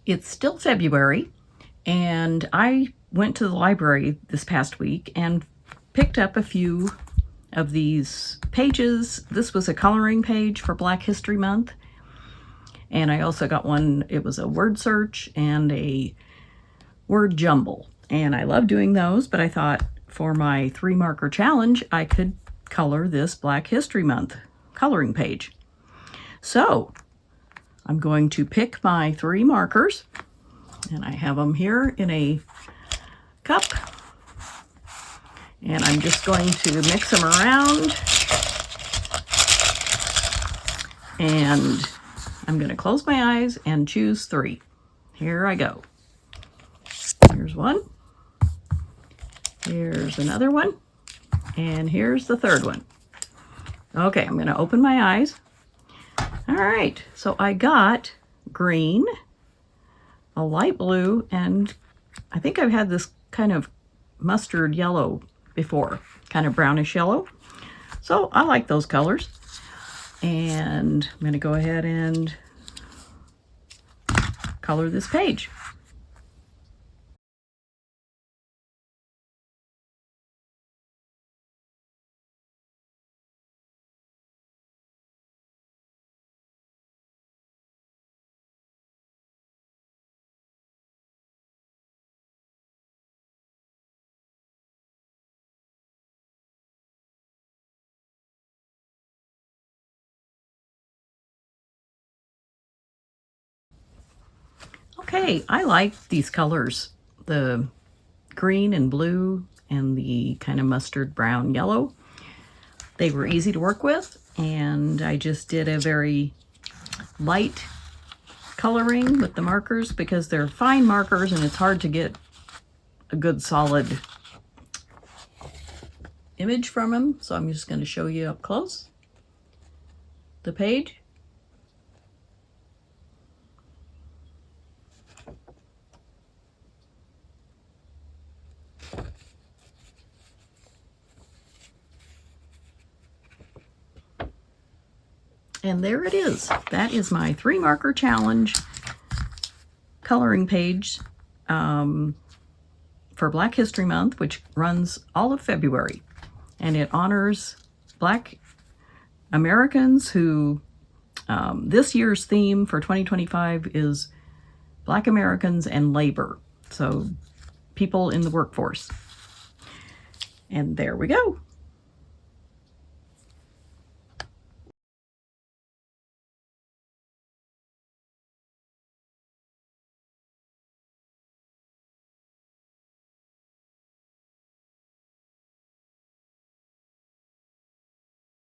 It's still February, and I went to the library this past week and picked up a few of these pages. This was a coloring page for Black History Month, and I also got one. It was a word search and a word jumble, and I love doing those, but I thought for my 3-marker challenge I could color this Black History Month coloring page. So I'm going to pick my 3 markers, and I have them here in a cup, and I'm just going to mix them around, and I'm going to close my eyes and choose 3. Here I go. Here's one, here's another one, and here's the 3rd one. Okay, I'm going to open my eyes. All right, so I got green, a light blue, and I think I've had this kind of mustard yellow before, kind of brownish yellow. So I like those colors. And I'm going to go ahead and color this page. Okay, I like these colors, the green and blue and the kind of mustard brown yellow. They were easy to work with, and I just did a very light coloring with the markers because they're fine markers and it's hard to get a good solid image from them. So I'm just going to show you up close the page. And there it is. That is my 3-marker challenge coloring page for Black History Month, which runs all of February. And it honors Black Americans who, this year's theme for 2025 is Black Americans and labor. So people in the workforce. And there we go.